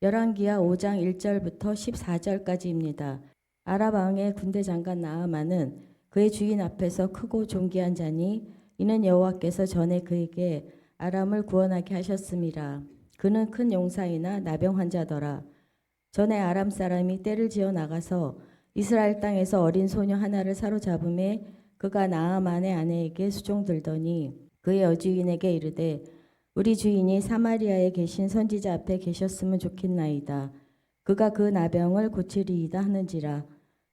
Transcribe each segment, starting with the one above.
열왕기하 5장 1절부터 14절까지입니다. 아랍 왕의 군대 장관 나아만은 그의 주인 앞에서 크고 존귀한 자니 이는 여호와께서 전에 그에게 아람을 구원하게 하셨음이라. 그는 큰 용사이나 나병 환자더라. 전에 아람 사람이 떼를 지어 나가서 이스라엘 땅에서 어린 소녀 하나를 사로잡음에 그가 나아만의 아내에게 수종들더니 그의 여주인에게 이르되 우리 주인이 사마리아에 계신 선지자 앞에 계셨으면 좋겠나이다. 그가 그 나병을 고치리이다 하는지라.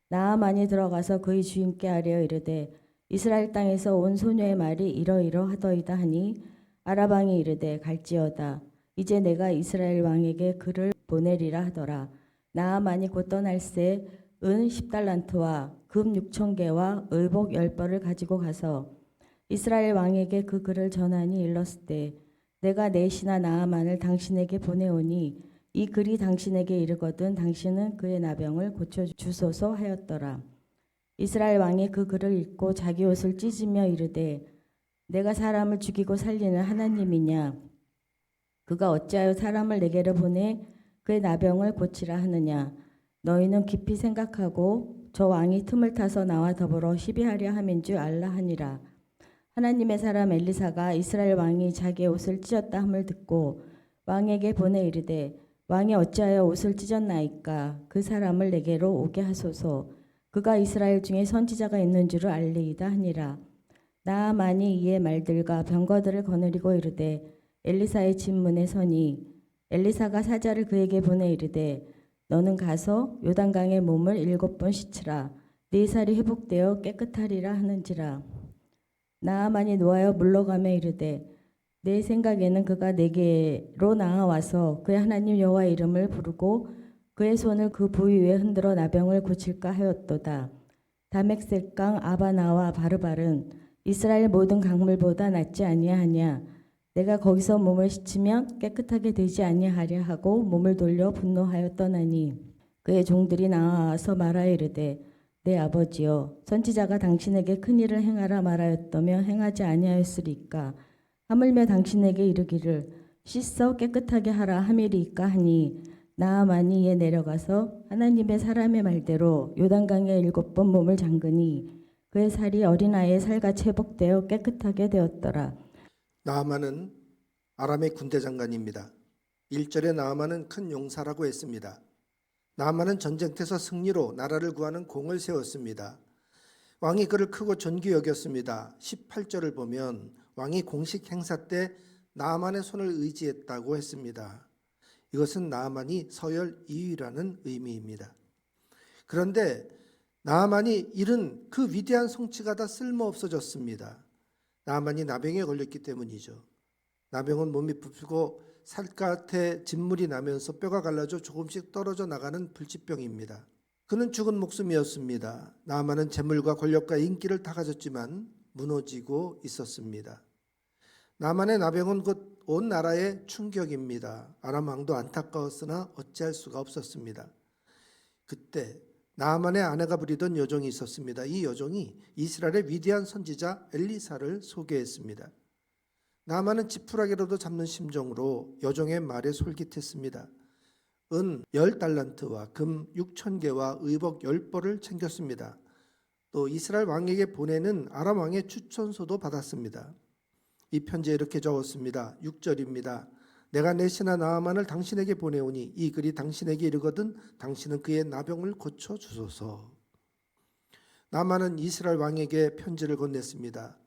나아만이 들어가서 그의 주인께 아뢰어 이르되 이스라엘 땅에서 온 소녀의 말이 이러이러하더이다 하니 아람 왕이 이르되 갈지어다. 이제 내가 이스라엘 왕에게 그를 보내리라 하더라. 나아만이 곧 떠날새 은 10달란트와 금 6,000개와 의복 10벌을 가지고 가서 이스라엘 왕에게 그 글을 전하니 일렀을 때 내가 내 신하 나아만을 당신에게 보내오니 이 글이 당신에게 이르거든 당신은 그의 나병을 고쳐주소서 하였더라. 이스라엘 왕이 그 글을 읽고 자기 옷을 찢으며 이르되 내가 사람을 죽이고 살리는 하나님이냐? 그가 어찌하여 사람을 내게로 보내 그의 나병을 고치라 하느냐? 너희는 깊이 생각하고 저 왕이 틈을 타서 나와 더불어 시비하려 함인 줄 알라 하니라. 하나님의 사람 엘리사가 이스라엘 왕이 자기의 옷을 찢었다 함을 듣고 왕에게 보내 이르되 왕이 어찌하여 옷을 찢었나이까? 그 사람을 내게로 오게 하소서. 그가 이스라엘 중에 선지자가 있는 줄을 알리이다 하니라. 나아만이 이의 말들과 병거들을 거느리고 이르되 엘리사의 집문에 서니 엘리사가 사자를 그에게 보내 이르되 너는 가서 요단강에 몸을 7번 씻으라. 네 살이 회복되어 깨끗하리라 하는지라. 나아만이 노하여 물러가며 이르되 내 생각에는 그가 내게로 나아와서 그의 하나님 여호와의 이름을 부르고 그의 손을 그 부위 위에 흔들어 나병을 고칠까 하였도다. 다맥색강 아바나와 바르발은 이스라엘 모든 강물보다 낫지 아니하냐. 내가 거기서 몸을 씻으면 깨끗하게 되지 아니하랴 하고 몸을 돌려 분노하여 떠나니 그의 종들이 나와서 말하여 이르되 내 아버지여 선지자가 당신에게 큰 일을 행하라 말하였다며 행하지 아니하였으리까. 하물며 당신에게 이르기를 씻어 깨끗하게 하라 함이리까 하니 나아만이 이에 내려가서 하나님의 사람의 말대로 요단강에 7번 몸을 잠그니 그의 살이 어린아이의 살같이 회복되어 깨끗하게 되었더라. 나아만은 아람의 군대 장관입니다. 1절에 나아만은 큰 용사라고 했습니다. 나아만은 전쟁터에서 승리로 나라를 구하는 공을 세웠습니다. 왕이 그를 크고 존귀 여겼습니다. 18절을 보면 왕이 공식 행사 때 나아만의 손을 의지했다고 했습니다. 이것은 나아만이 서열 2위라는 의미입니다. 그런데 나아만이 잃은 그 위대한 성취가 다 쓸모없어졌습니다. 나아만이 나병에 걸렸기 때문이죠. 나병은 몸이 부풀고 살갗에 진물이 나면서 뼈가 갈라져 조금씩 떨어져 나가는 불치병입니다. 그는 죽은 목숨이었습니다. 나아만은 재물과 권력과 인기를 다 가졌지만 무너지고 있었습니다. 나아만의 나병은 곧 온 나라의 충격입니다. 아람 왕도 안타까웠으나 어찌할 수가 없었습니다. 그때 나아만의 아내가 부리던 여종이 있었습니다. 이 여종이 이스라엘의 위대한 선지자 엘리사를 소개했습니다. 나아만은 지푸라기로도 잡는 심정으로 여종의 말에 솔깃했습니다. 은 10달란트와 금 6,000개와 의복 10벌을 챙겼습니다. 또 이스라엘 왕에게 보내는 아람 왕의 추천서도 받았습니다. 이 편지에 이렇게 적었습니다. 6절입니다. 내가 내 신하 나아만을 당신에게 보내오니 이 글이 당신에게 이르거든 당신은 그의 나병을 고쳐 주소서. 나아만은 이스라엘 왕에게 편지를 건넸습니다.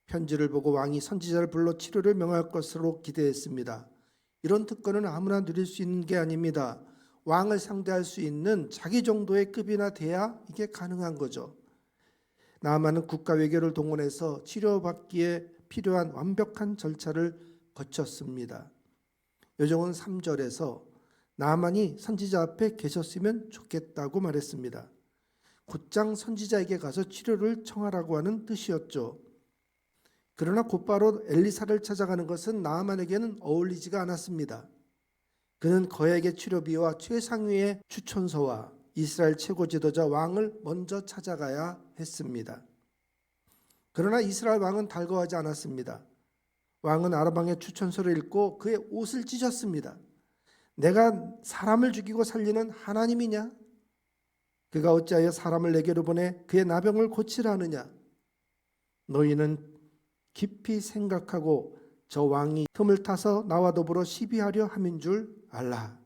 편지를 보고 왕이 선지자를 불러 치료를 명할 것으로 기대했습니다. 이런 특권은 아무나 누릴 수 있는 게 아닙니다. 왕을 상대할 수 있는 자기 정도의 급이나 돼야 이게 가능한 거죠. 나아만은 국가 외교를 동원해서 치료받기에 필요한 완벽한 절차를 거쳤습니다. 여종은 3절에서 나아만이 선지자 앞에 계셨으면 좋겠다고 말했습니다. 곧장 선지자에게 가서 치료를 청하라고 하는 뜻이었죠. 그러나 곧바로 엘리사를 찾아가는 것은 나아만에게는 어울리지가 않았습니다. 그는 거액의 치료비와 최상위의 추천서와 이스라엘 최고 지도자 왕을 먼저 찾아가야 했습니다. 그러나 이스라엘 왕은 달거하지 않았습니다. 왕은 아람 왕의 추천서를 읽고 그의 옷을 찢었습니다. 내가 사람을 죽이고 살리는 하나님이냐? 그가 어찌하여 사람을 내게로 보내 그의 나병을 고치라 하느냐? 너희는 깊이 생각하고 저 왕이 틈을 타서 나와 더불어 시비하려 함인 줄 알라.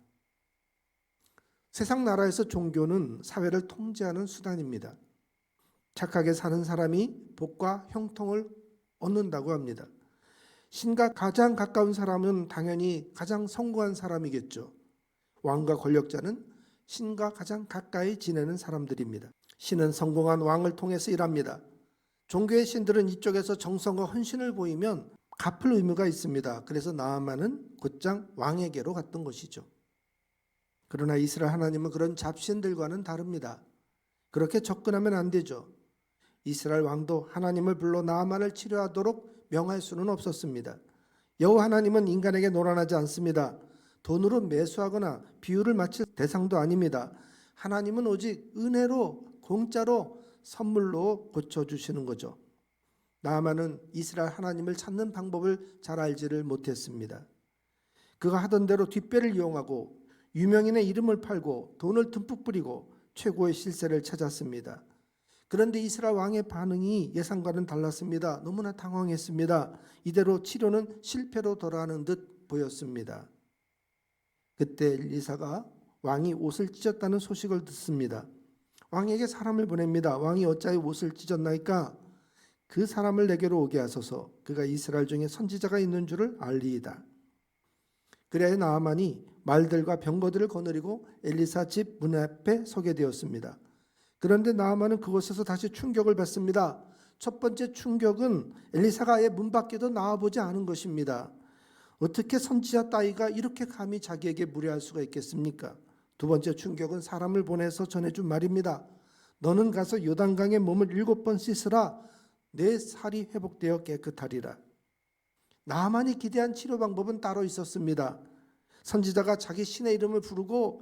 세상 나라에서 종교는 사회를 통제하는 수단입니다. 착하게 사는 사람이 복과 형통을 얻는다고 합니다. 신과 가장 가까운 사람은 당연히 가장 성공한 사람이겠죠. 왕과 권력자는 신과 가장 가까이 지내는 사람들입니다. 신은 성공한 왕을 통해서 일합니다. 종교의 신들은 이쪽에서 정성과 헌신을 보이면 갚을 의무가 있습니다. 그래서 나아만은 곧장 왕에게로 갔던 것이죠. 그러나 이스라엘 하나님은 그런 잡신들과는 다릅니다. 그렇게 접근하면 안 되죠. 이스라엘 왕도 하나님을 불러 나아만을 치료하도록 명할 수는 없었습니다. 여호와 하나님은 인간에게 노란하지 않습니다. 돈으로 매수하거나 비유를 맞출 대상도 아닙니다. 하나님은 오직 은혜로 공짜로 선물로 고쳐주시는 거죠. 나아만은 이스라엘 하나님을 찾는 방법을 잘 알지를 못했습니다. 그가 하던 대로 뒷배를 이용하고 유명인의 이름을 팔고 돈을 듬뿍 뿌리고 최고의 실세를 찾았습니다. 그런데 이스라엘 왕의 반응이 예상과는 달랐습니다. 너무나 당황했습니다. 이대로 치료는 실패로 돌아가는 듯 보였습니다. 그때 엘리사가 왕이 옷을 찢었다는 소식을 듣습니다. 왕에게 사람을 보냅니다. 왕이 어찌하여 옷을 찢었나이까? 그 사람을 내게로 오게 하소서. 그가 이스라엘 중에 선지자가 있는 줄을 알리이다. 그래야 나아만이 말들과 병거들을 거느리고 엘리사 집 문 앞에 서게 되었습니다. 그런데 나아만은 그곳에서 다시 충격을 받습니다. 첫 번째 충격은 엘리사가 아예 문 밖에도 나와보지 않은 것입니다. 어떻게 선지자 따위가 이렇게 감히 자기에게 무례할 수가 있겠습니까? 두 번째 충격은 사람을 보내서 전해준 말입니다. 너는 가서 요단강에 몸을 7번 씻으라. 내 살이 회복되어 깨끗하리라. 나아만이 기대한 치료 방법은 따로 있었습니다. 선지자가 자기 신의 이름을 부르고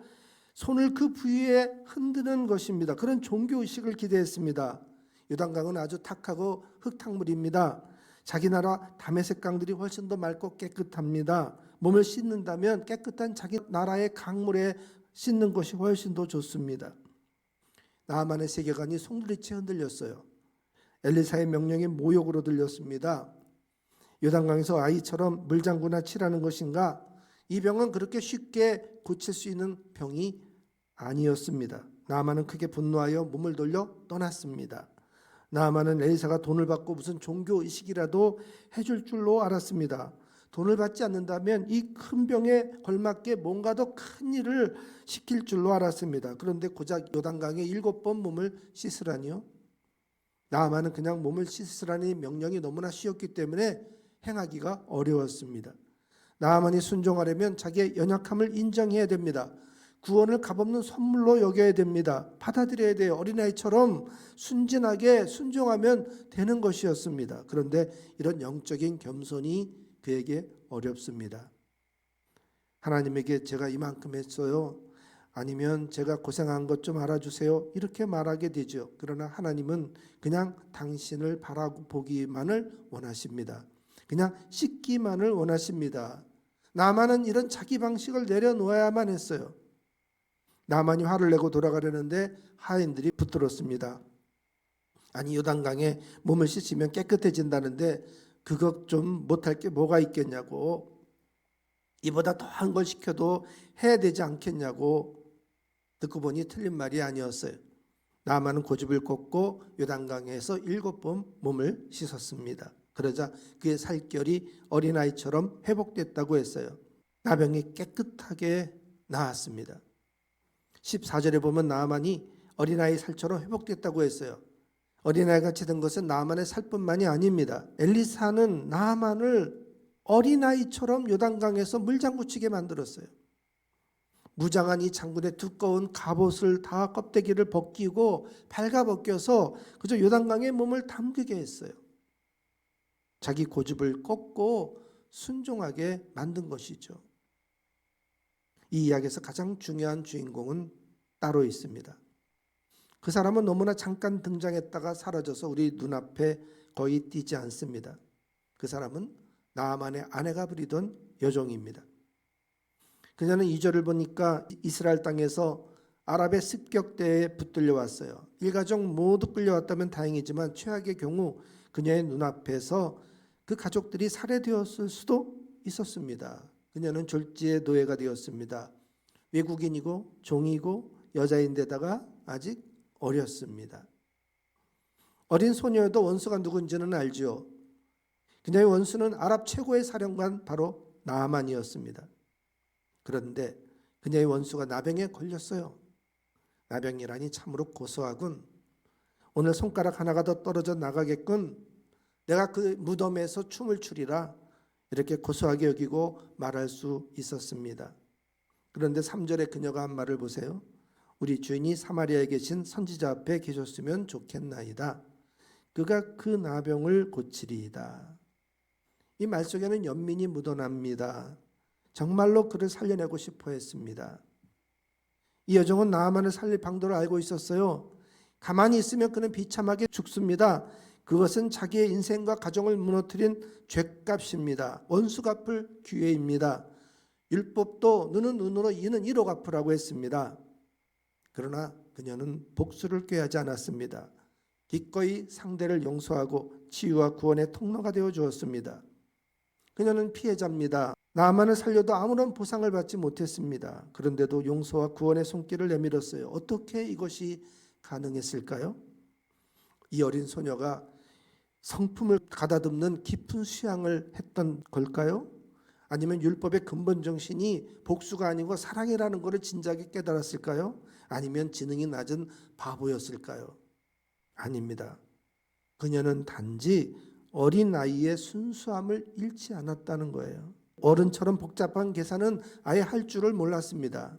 손을 그 부위에 흔드는 것입니다. 그런 종교의식을 기대했습니다. 요단강은 아주 탁하고 흙탕물입니다. 자기 나라 다메섹 강들이 훨씬 더 맑고 깨끗합니다. 몸을 씻는다면 깨끗한 자기 나라의 강물에 씻는 것이 훨씬 더 좋습니다. 나아만의 세계관이 송두리째 흔들렸어요. 엘리사의 명령이 모욕으로 들렸습니다. 요단강에서 아이처럼 물장구나 치라는 것인가? 이 병은 그렇게 쉽게 고칠 수 있는 병이 아니었습니다. 나아만은 크게 분노하여 몸을 돌려 떠났습니다. 나아만은 엘리사가 돈을 받고 무슨 종교의식이라도 해줄 줄로 알았습니다. 돈을 받지 않는다면 이 큰 병에 걸맞게 뭔가 더 큰 일을 시킬 줄로 알았습니다. 그런데 고작 요단강에 7번 몸을 씻으라니요? 나아만은 그냥 몸을 씻으라니 명령이 너무나 쉬웠기 때문에 행하기가 어려웠습니다. 나아만이 순종하려면 자기의 연약함을 인정해야 됩니다. 구원을 값없는 선물로 여겨야 됩니다. 받아들여야 돼요. 어린아이처럼 순진하게 순종하면 되는 것이었습니다. 그런데 이런 영적인 겸손이 그에게 어렵습니다. 하나님에게 제가 이만큼 했어요. 아니면 제가 고생한 것 좀 알아주세요. 이렇게 말하게 되죠. 그러나 하나님은 그냥 당신을 바라보기만을 원하십니다. 그냥 씻기만을 원하십니다. 나만은 이런 자기 방식을 내려놓아야만 했어요. 나만이 화를 내고 돌아가려는데 하인들이 붙들었습니다. 아니 요단강에 몸을 씻으면 깨끗해진다는데 그것 좀 못할 게 뭐가 있겠냐고, 이보다 더한 걸 시켜도 해야 되지 않겠냐고. 듣고 보니 틀린 말이 아니었어요. 나만은 고집을 꺾고 요단강에서 7번 몸을 씻었습니다. 그러자 그의 살결이 어린아이처럼 회복됐다고 했어요. 나병이 깨끗하게 나았습니다. 14절에 보면 나아만이 어린아이 살처럼 회복됐다고 했어요. 어린아이같이 된 것은 나아만의 살뿐만이 아닙니다. 엘리사는 나아만을 어린아이처럼 요단강에서 물장구치게 만들었어요. 무장한 이 장군의 두꺼운 갑옷을 다 껍데기를 벗기고 발가벗겨서 그저 요단강에 몸을 담그게 했어요. 자기 고집을 꺾고 순종하게 만든 것이죠. 이 이야기에서 가장 중요한 주인공은 따로 있습니다. 그 사람은 너무나 잠깐 등장했다가 사라져서 우리 눈앞에 거의 띄지 않습니다. 그 사람은 나아만의 아내가 부리던 여종입니다. 그녀는 2절을 보니까 이스라엘 땅에서 아랍의 습격대에 붙들려 왔어요. 일가족 모두 끌려왔다면 다행이지만 최악의 경우 그녀의 눈앞에서 그 가족들이 살해되었을 수도 있었습니다. 그녀는 졸지의 노예가 되었습니다. 외국인이고 종이고 여자인데다가 아직 어렸습니다. 어린 소녀여도 원수가 누군지는 알지요. 그녀의 원수는 아랍 최고의 사령관 바로 나아만이었습니다. 그런데 그녀의 원수가 나병에 걸렸어요. 나병이라니 참으로 고소하군. 오늘 손가락 하나가 더 떨어져 나가겠군. 내가 그 무덤에서 춤을 추리라. 이렇게 고소하게 여기고 말할 수 있었습니다. 그런데 3절에 그녀가 한 말을 보세요. 우리 주인이 사마리아에 계신 선지자 앞에 계셨으면 좋겠나이다. 그가 그 나병을 고치리이다. 이 말 속에는 연민이 묻어납니다. 정말로 그를 살려내고 싶어 했습니다. 이 여종은 나아만을 살릴 방도를 알고 있었어요. 가만히 있으면 그는 비참하게 죽습니다. 그것은 자기의 인생과 가정을 무너뜨린 죄값입니다. 원수 갚을 기회입니다. 율법도 눈은 눈으로 이는 이로 갚으라고 했습니다. 그러나 그녀는 복수를 꾀하지 않았습니다. 기꺼이 상대를 용서하고 치유와 구원의 통로가 되어 주었습니다. 그녀는 피해자입니다. 나아만을 살려도 아무런 보상을 받지 못했습니다. 그런데도 용서와 구원의 손길을 내밀었어요. 어떻게 이것이 가능했을까요? 이 어린 소녀가 성품을 가다듬는 깊은 수양을 했던 걸까요? 아니면 율법의 근본 정신이 복수가 아니고 사랑이라는 것을 진작에 깨달았을까요? 아니면 지능이 낮은 바보였을까요? 아닙니다. 그녀는 단지 어린 아이의 순수함을 잃지 않았다는 거예요. 어른처럼 복잡한 계산은 아예 할 줄을 몰랐습니다.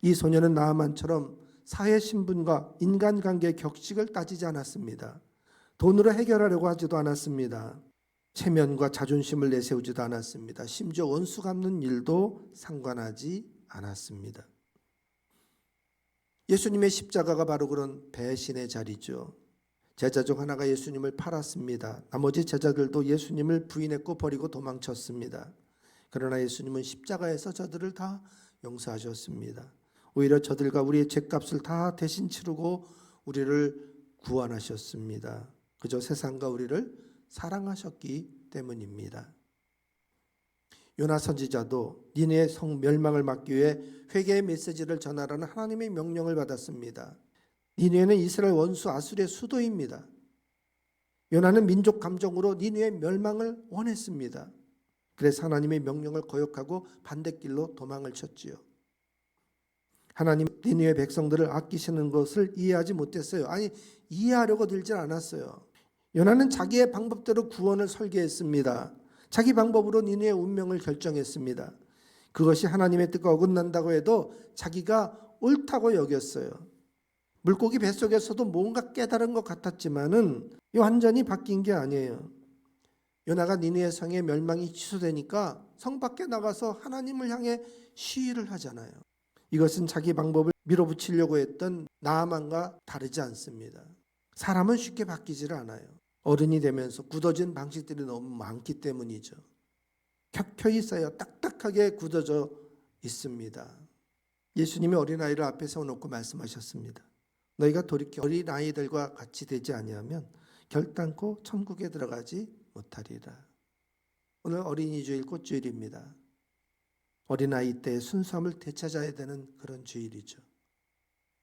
이 소녀는 나아만처럼 사회 신분과 인간관계의 격식을 따지지 않았습니다. 돈으로 해결하려고 하지도 않았습니다. 체면과 자존심을 내세우지도 않았습니다. 심지어 원수 갚는 일도 상관하지 않았습니다. 예수님의 십자가가 바로 그런 배신의 자리죠. 제자 중 하나가 예수님을 팔았습니다. 나머지 제자들도 예수님을 부인했고 버리고 도망쳤습니다. 그러나 예수님은 십자가에서 저들을 다 용서하셨습니다. 오히려 저들과 우리의 죄값을 다 대신 치르고 우리를 구원하셨습니다. 그저 세상과 우리를 사랑하셨기 때문입니다. 요나 선지자도 니느웨의 성 멸망을 막기 위해 회개의 메시지를 전하라는 하나님의 명령을 받았습니다. 니느웨는 이스라엘 원수 아수르의 수도입니다. 요나는 민족 감정으로 니느웨의 멸망을 원했습니다. 그래서 하나님의 명령을 거역하고 반대길로 도망을 쳤지요. 하나님 니느웨 백성들을 아끼시는 것을 이해하지 못했어요. 아니 이해하려고 들질 않았어요. 요나는 자기의 방법대로 구원을 설계했습니다. 자기 방법으로 니느웨의 운명을 결정했습니다. 그것이 하나님의 뜻과 어긋난다고 해도 자기가 옳다고 여겼어요. 물고기 뱃속에서도 뭔가 깨달은 것 같았지만은 완전히 바뀐 게 아니에요. 요나가 니느웨 성의 멸망이 취소되니까 성 밖에 나가서 하나님을 향해 시위를 하잖아요. 이것은 자기 방법을 밀어붙이려고 했던 나아만과 다르지 않습니다. 사람은 쉽게 바뀌질 않아요. 어른이 되면서 굳어진 방식들이 너무 많기 때문이죠. 켜켜이 쌓여 딱딱하게 굳어져 있습니다. 예수님이 어린아이를 앞에 세워놓고 말씀하셨습니다. 너희가 돌이켜 어린아이들과 같이 되지 아니하면 결단코 천국에 들어가지 못하리라. 오늘 어린이 주일 꽃주일입니다. 어린아이 때의 순수함을 되찾아야 되는 그런 주일이죠.